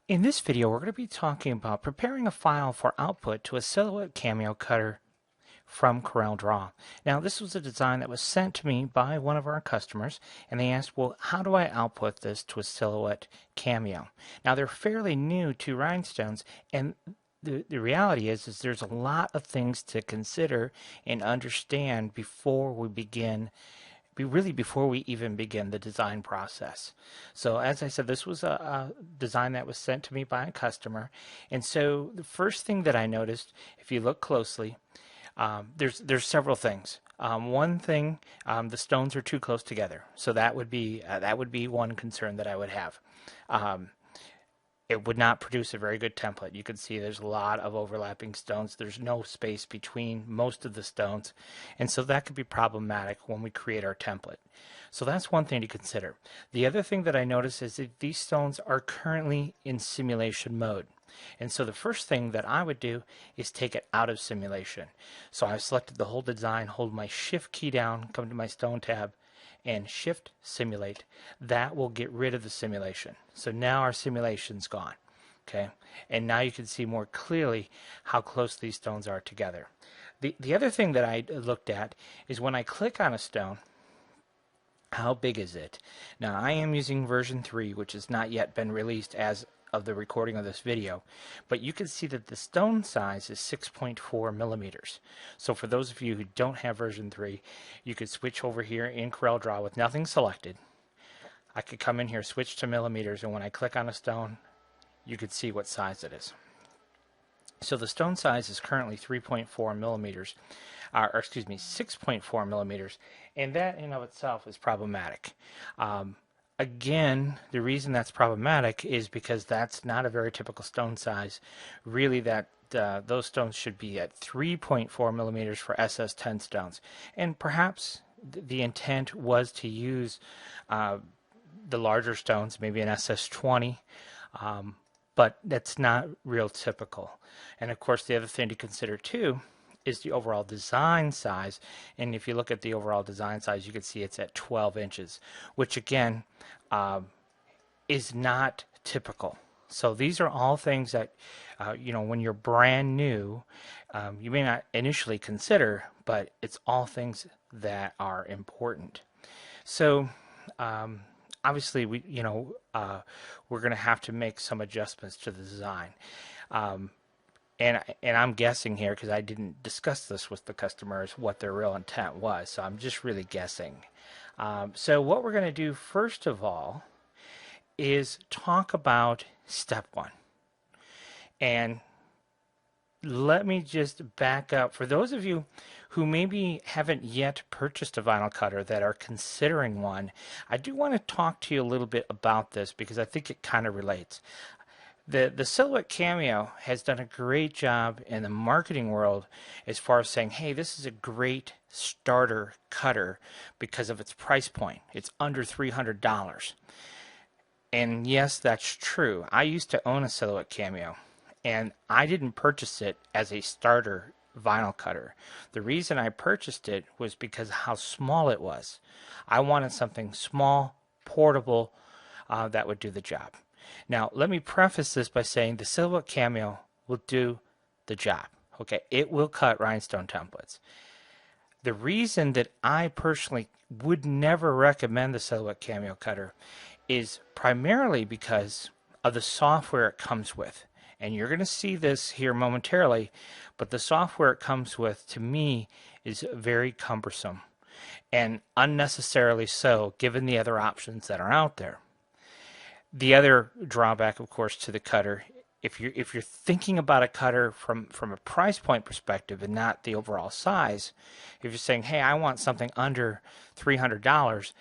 In this video, we're going to be talking about preparing a file for output to a Silhouette Cameo Cutter from CorelDRAW. Now, this was a design that was sent to me by one of our customers, and they asked, well, how do I output this to a Silhouette Cameo? Now, they're fairly new to rhinestones, and the reality is there's a lot of things to consider and understand before we begin before we even begin the design process. So as I said, this was a design that was sent to me by a customer. And so the first thing that I noticed, if you look closely, there's several things. One thing, the stones are too close together. So that would be one concern that I would have. It would not produce a very good template. You can see there's a lot of overlapping stones. There's no space between most of the stones. And so that could be problematic when we create our template. So that's one thing to consider. The other thing that I notice is that these stones are currently in simulation mode. And so the first thing that I would do is take it out of simulation. So I've selected the whole design, hold my Shift key down, come to my stone tab, and Shift Simulate. That will get rid of the simulation. So now our simulation's gone. Okay, and now you can see more clearly how close these stones are together. The other thing that I looked at is when I click on a stone, how big is it? Now I am using version 3, which has not yet been released as of the recording of this video, but you can see that the stone size is 6.4 millimeters. So for those of you who don't have version 3, you could switch over here in CorelDRAW with nothing selected. I could come in here, switch to millimeters, and when I click on a stone, you could see what size it is. So the stone size is currently 3.4 millimeters, or excuse me, 6.4 millimeters, and that in of itself is problematic. Again, the reason that's problematic is because that's not a very typical stone size. Really, those stones should be at 3.4 millimeters for SS10 stones. And perhaps the intent was to use the larger stones, maybe an SS20, but that's not real typical. And of course, the other thing to consider too is the overall design size. And if you look at the overall design size, you can see it's at 12 inches, which again is not typical. So these are all things that, when you're brand new, you may not initially consider, but it's all things that are important. So obviously, we're going to have to make some adjustments to the design. And I'm guessing here because I didn't discuss this with the customers what their real intent was, so I'm just really guessing. So what we're going to do first of all is talk about step one. And let me just back up. For those of you who maybe haven't yet purchased a vinyl cutter that are considering one, I do want to talk to you a little bit about this because I think it kind of relates. The Silhouette Cameo has done a great job in the marketing world as far as saying, hey, this is a great starter cutter because of its price point. It's under $300. And yes, that's true. I used to own a Silhouette Cameo, and I didn't purchase it as a starter vinyl cutter. The reason I purchased it was because of how small it was. I wanted something small, portable, that would do the job. Now, let me preface this by saying the Silhouette Cameo will do the job. Okay, it will cut rhinestone templates. The reason that I personally would never recommend the Silhouette Cameo Cutter is primarily because of the software it comes with. And you're going to see this here momentarily, but the software it comes with, to me, is very cumbersome and unnecessarily so, given the other options that are out there. The other drawback, of course, to the cutter, if you're thinking about a cutter from a price point perspective and not the overall size, if you're saying, hey, I want something under $300,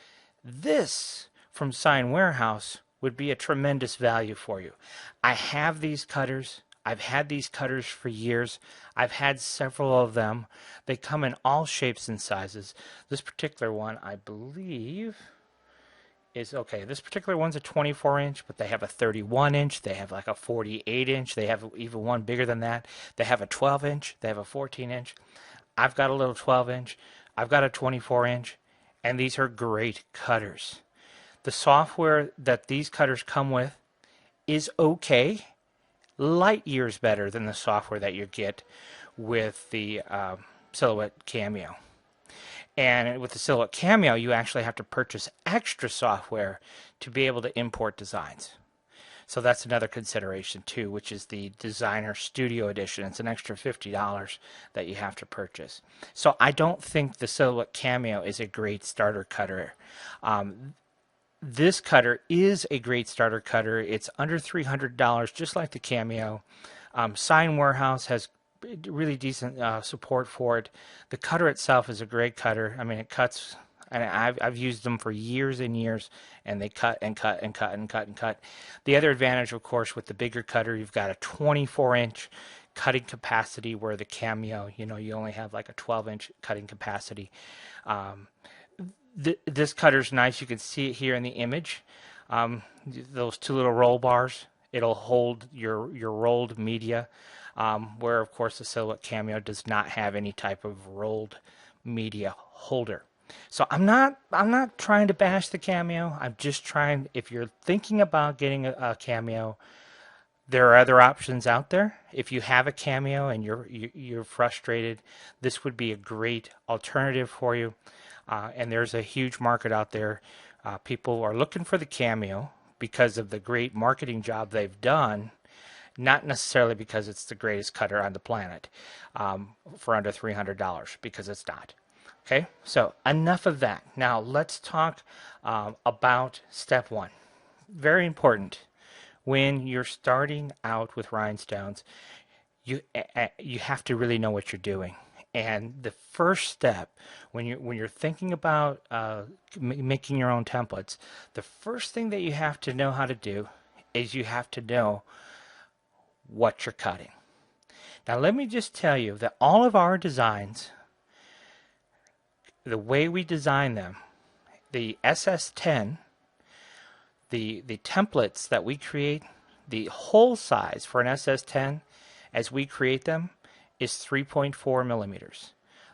this from Sign Warehouse would be a tremendous value for you. I have these cutters. I've had these cutters for years. I've had several of them. They come in all shapes and sizes. This particular one, I believe, is okay. This particular one's a 24-inch, but they have a 31-inch. They have like a 48-inch. They have even one bigger than that. They have a 12-inch. They have a 14-inch. I've got a little 12-inch. I've got a 24-inch, and these are great cutters. The software that these cutters come with is okay, light years better than the software that you get with the Silhouette Cameo. And with the Silhouette Cameo, you actually have to purchase extra software to be able to import designs. So that's another consideration too, which is the Designer Studio Edition. It's an extra $50 that you have to purchase. So I don't think the Silhouette Cameo is a great starter cutter. This cutter is a great starter cutter. It's under $300, just like the Cameo. Sign Warehouse has really decent support for it. The cutter itself is a great cutter. I mean, it cuts, and I've used them for years and years, and they cut and cut and cut and cut and cut. The other advantage, of course, with the bigger cutter, you've got a 24-inch cutting capacity, where the Cameo, you only have like a 12-inch cutting capacity. This cutter's nice. You can see it here in the image. Those two little roll bars, it'll hold your rolled media, where of course the Silhouette Cameo does not have any type of rolled media holder. So I'm not trying to bash the Cameo. I'm just trying, if you're thinking about getting a Cameo, there are other options out there. If you have a Cameo and you're frustrated, this would be a great alternative for you. And there's a huge market out there. People are looking for the Cameo because of the great marketing job they've done, not necessarily because it's the greatest cutter on the planet for under $300, because it's not. Okay, so enough of that. Now let's talk about step one. Very important. When you're starting out with rhinestones, you have to really know what you're doing. And the first step, when you're thinking about making your own templates, the first thing that you have to know how to do is you have to know what you're cutting. Now let me just tell you that all of our designs, the way we design them, the SS10, the templates that we create, the hole size for an SS10 as we create them is 3.4 millimeters.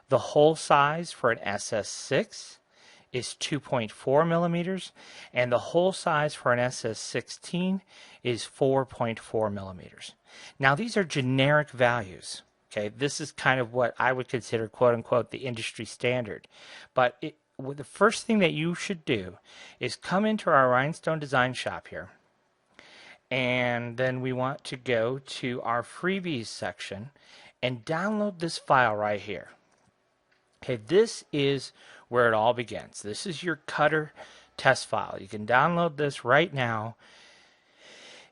The hole size for an SS6 is 2.4 millimeters, and the hole size for an SS16 is 4.4 millimeters. Now these are generic values. Okay, this is kind of what I would consider, quote unquote, the industry standard. But the first thing that you should do is come into our rhinestone design shop here, and then we want to go to our freebies section and download this file right here. Okay, this is where it all begins. This is your cutter test file. You can download this right now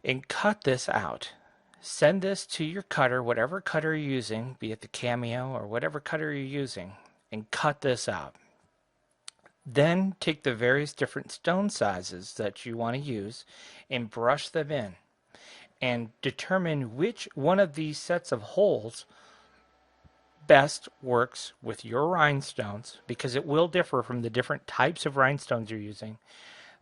and cut this out. Send this to your cutter, whatever cutter you're using, be it the Cameo or whatever cutter you're using, and cut this out. Then take the various different stone sizes that you want to use and brush them in, and determine which one of these sets of holes best works with your rhinestones, because it will differ from the different types of rhinestones you're using,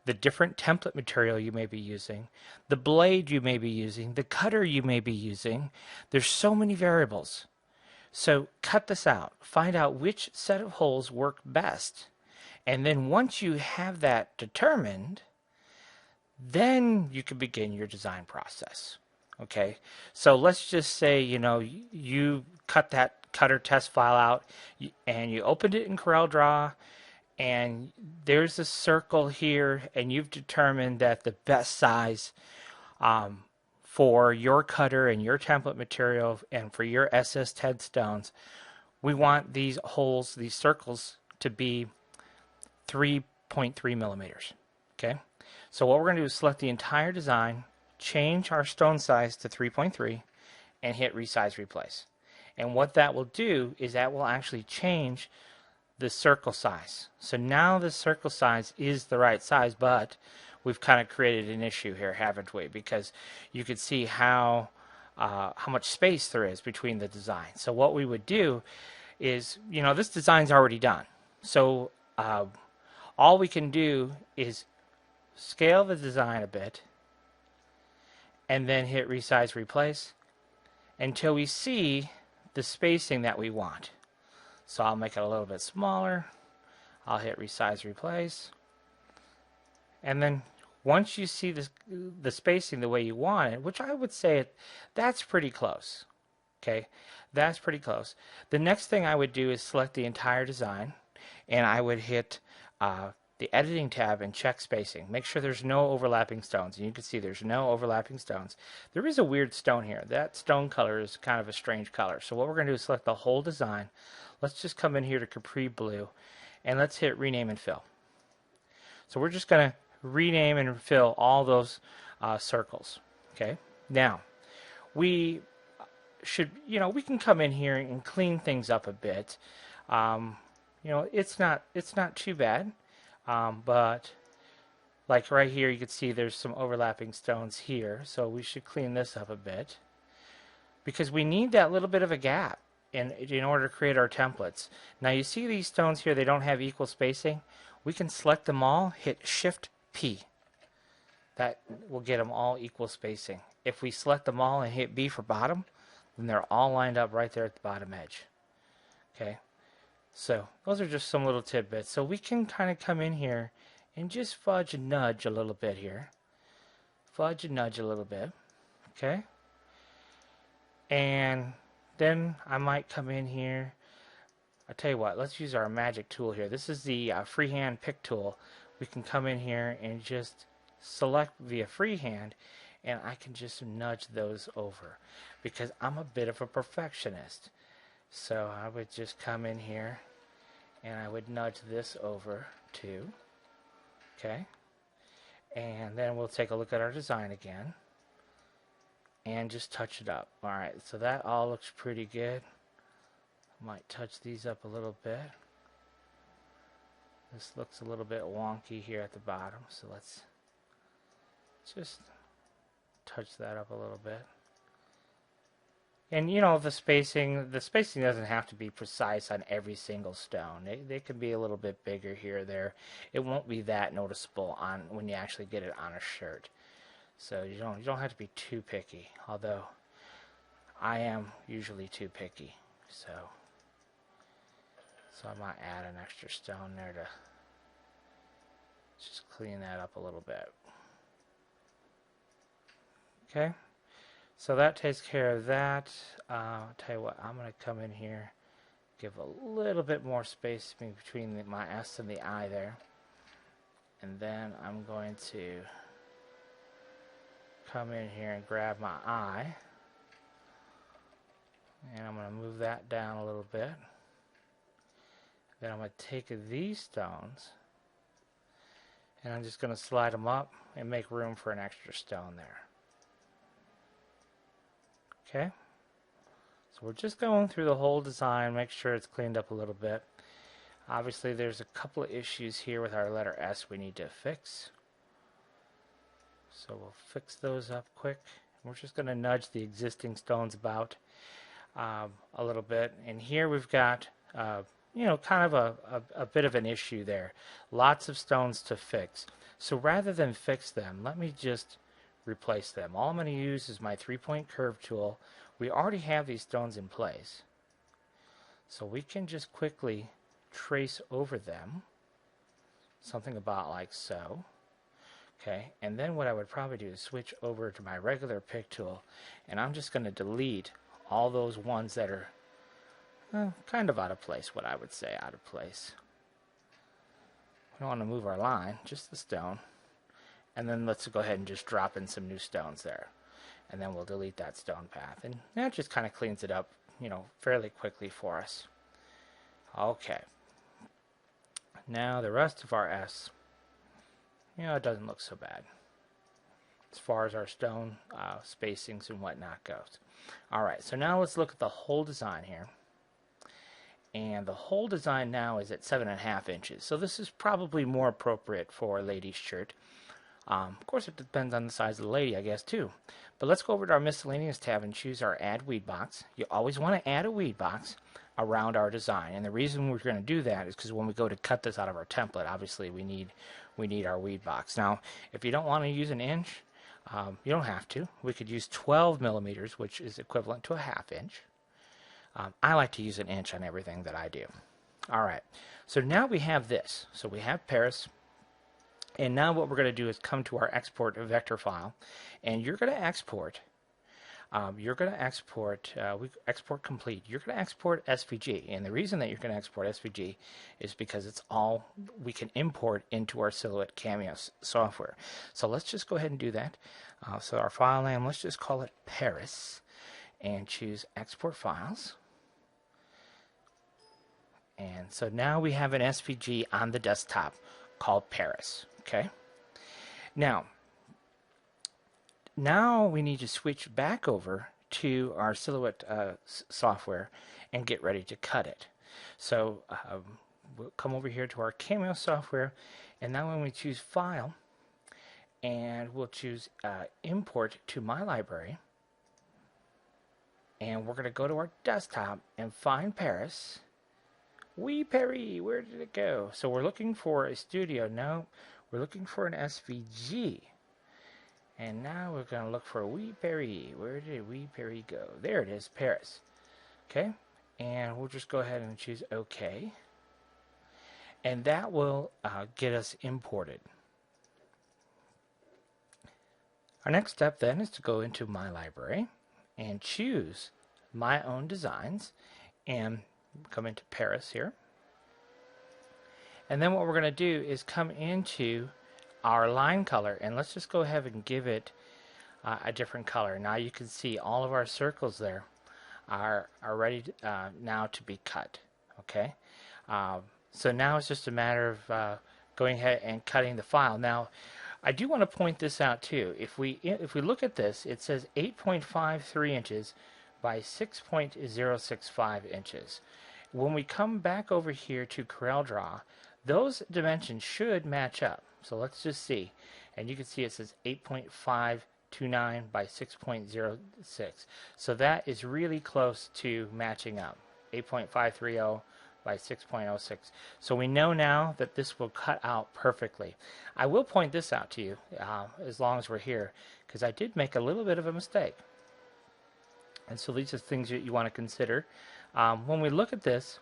the different template material you may be using, the blade you may be using, the cutter you may be using. There's so many variables. So cut this out. Find out which set of holes work best. And then once you have that determined, then you can begin your design process. Okay, so let's just say, you cut that cutter test file out and you opened it in CorelDRAW, and there's a circle here, and you've determined that the best size for your cutter and your template material and for your SS10 stones, we want these holes, these circles, to be 3.3 millimeters. Okay, so what we're going to do is select the entire design, change our stone size to 3.3, and hit resize replace. And what that will do is that will actually change the circle size. So now the circle size is the right size, but we've kind of created an issue here, haven't we? Because you can see how much space there is between the designs. So what we would do is, this design's already done. So all we can do is scale the design a bit and then hit resize replace until we see the spacing that we want. So I'll make it a little bit smaller. I'll hit resize replace, and then once you see the spacing the way you want it, which I would say that's pretty close. Okay, that's pretty close. The next thing I would do is select the entire design, and I would hit the editing tab and check spacing. Make sure there's no overlapping stones. And you can see there's no overlapping stones. There is a weird stone here. That stone color is kind of a strange color. So what we're going to do is select the whole design. Let's just come in here to Capri Blue, and let's hit rename and fill. So we're just going to rename and fill all those circles. Okay. Now we should, we can come in here and clean things up a bit. It's not too bad. But like right here, you can see there's some overlapping stones here, so we should clean this up a bit because we need that little bit of a gap in order to create our templates. Now you see these stones here, they don't have equal spacing. We can select them all, hit Shift P. That will get them all equal spacing. If we select them all and hit B for bottom, then they're all lined up right there at the bottom edge. Okay. So those are just some little tidbits. So we can kind of come in here and just fudge and nudge a little bit here. Fudge and nudge a little bit. Okay. And then I might come in here. I'll tell you what, let's use our magic tool here. This is the freehand pick tool. We can come in here and just select via freehand, and I can just nudge those over because I'm a bit of a perfectionist. So I would just come in here and I would nudge this over too. Okay. And then we'll take a look at our design again and just touch it up. Alright, so that all looks pretty good. Might touch these up a little bit. This looks a little bit wonky here at the bottom, so let's just touch that up a little bit. And the spacing doesn't have to be precise on every single stone. They can be a little bit bigger here or there. It won't be that noticeable when you actually get it on a shirt. So you don't have to be too picky, although I am usually too picky. So I might add an extra stone there to just clean that up a little bit. Okay. So that takes care of that. I'll tell you what, I'm going to come in here, give a little bit more space between my S and the I there. And then I'm going to come in here and grab my I. And I'm going to move that down a little bit. Then I'm going to take these stones and I'm just going to slide them up and make room for an extra stone there. Okay, so we're just going through the whole design, make sure it's cleaned up a little bit. Obviously there's a couple of issues here with our letter S we need to fix. So we'll fix those up quick. We're just going to nudge the existing stones about a little bit. And here we've got, kind of a bit of an issue there. Lots of stones to fix. So rather than fix them, let me just replace them. All I'm going to use is my 3-point curve tool. We already have these stones in place. So we can just quickly trace over them. Something about like so. Okay, and then what I would probably do is switch over to my regular pick tool, and I'm just going to delete all those ones that are kind of out of place, what I would say out of place. We don't want to move our line, just the stone. And then let's go ahead and just drop in some new stones there. And then we'll delete that stone path. And that just kind of cleans it up, fairly quickly for us. Okay. Now the rest of our S, it doesn't look so bad as far as our stone spacings and whatnot goes. Alright, so now let's look at the whole design here. And the whole design now is at 7.5 inches. So this is probably more appropriate for a lady's shirt. Of course, it depends on the size of the lady, I guess, too. But let's go over to our miscellaneous tab and choose our add weed box. You always want to add a weed box around our design. And the reason we're going to do that is because when we go to cut this out of our template, obviously we need our weed box. Now, if you don't want to use an inch, you don't have to. We could use 12 millimeters, which is equivalent to a 1/2 inch. I like to use an inch on everything that I do. Alright, so now we have this. So we have Paris, And now what we're going to do is come to our export vector file, and you're going to export. We export complete. You're going to export SVG, and the reason that you're going to export SVG is because it's all we can import into our Silhouette Cameo software. So let's just go ahead and do that. So our file name, let's just call it Paris, and choose Export Files. And so now we have an SVG on the desktop called Paris. Okay. Now we need to switch back over to our Silhouette software and get ready to cut it. So we'll come over here to our Cameo software, and now when we choose File, and we'll choose Import to My Library, and we're going to go to our desktop and find Paris. Wee Paris, where did it go? So we're looking for a studio. No, we're looking for an SVG. And now we're going to look for Wee Paris. Where did Wee Paris go? There it is, Paris. Okay, and we'll just go ahead and choose OK. And that will get us imported. Our next step then is to go into My Library and choose My Own Designs and come into Paris here. And then what we're going to do is come into our line color, and let's just go ahead and give it a different color. Now you can see all of our circles there are ready now to be cut. Okay, so now it's just a matter of going ahead and cutting the file. Now I do want to point this out too. If we look at this, it says 8.53 inches by 6.065 inches. When we come back over here to CorelDRAW, those dimensions should match up. So let's just see. And you can see it says 8.529 by 6.06. So that is really close to matching up. 8.530 by 6.06. So we know now that this will cut out perfectly. I will point this out to you as long as we're here, because I did make a little bit of a mistake. And so these are things that you want to consider. When we look at this,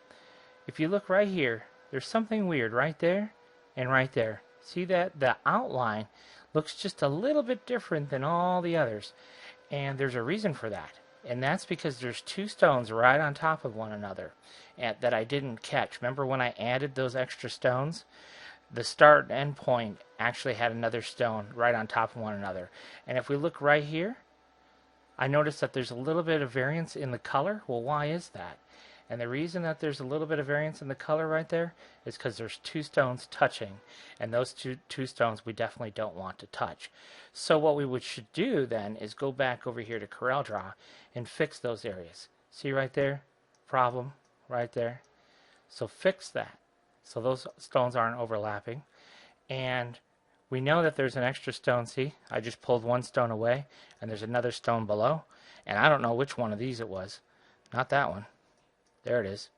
if you look right here, there's something weird right there and right there. See that? The outline looks just a little bit different than all the others. And there's a reason for that. And that's because there's two stones right on top of one another that I didn't catch. Remember when I added those extra stones? The start and end point actually had another stone right on top of one another. And if we look right here, I noticed that there's a little bit of variance in the color. Well, why is that? And the reason that there's a little bit of variance in the color right there is because there's two stones touching, and those two stones we definitely don't want to touch. So what we should do then is go back over here to CorelDRAW and fix those areas. See right there? Problem right there. So fix that so those stones aren't overlapping. And we know that there's an extra stone. See, I just pulled one stone away, and there's another stone below, and I don't know which one of these it was. Not that one. There it is.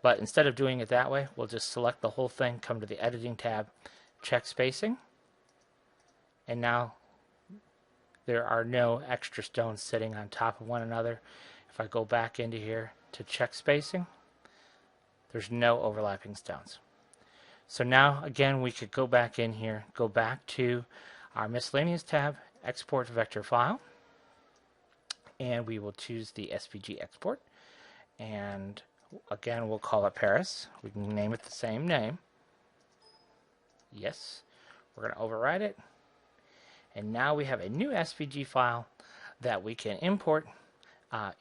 But instead of doing it that way, we'll just select the whole thing, come to the Editing tab, check spacing, and now there are no extra stones sitting on top of one another. If I go back into here to check spacing, there's no overlapping stones. So now, again, we could go back in here, go back to our Miscellaneous tab, Export Vector File, and we will choose the SVG export. And again, we'll call it Paris. We can name it the same name. Yes. We're going to override it. And now we have a new SVG file that we can import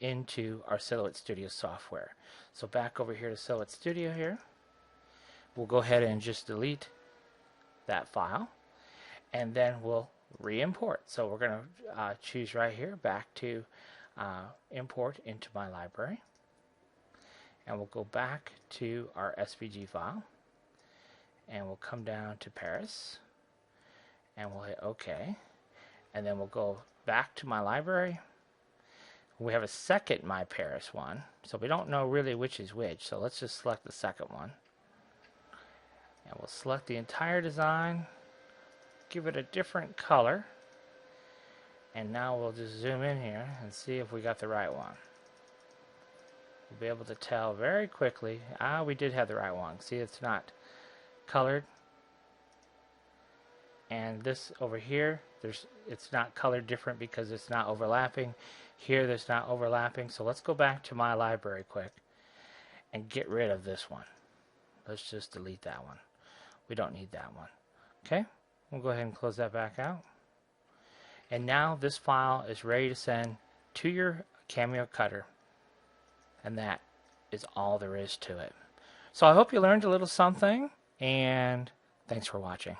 into our Silhouette Studio software. So back over here to Silhouette Studio here. We'll go ahead and just delete that file. And then we'll re-import. So we're going to choose right here, back to import into my library. And we'll go back to our SVG file, and we'll come down to Paris, and we'll hit OK, and then we'll go back to my library. We have a second My Paris one, so we don't know really which is which, so let's just select the second one. And we'll select the entire design, give it a different color, and now we'll just zoom in here and see if we got the right one. We'll be able to tell very quickly, we did have the right one. See, it's not colored. And this over here, it's not colored different because it's not overlapping. Here, there's not overlapping. So let's go back to my library quick and get rid of this one. Let's just delete that one. We don't need that one. Okay, we'll go ahead and close that back out. And now this file is ready to send to your Cameo Cutter. And that is all there is to it. So I hope you learned a little something, and thanks for watching.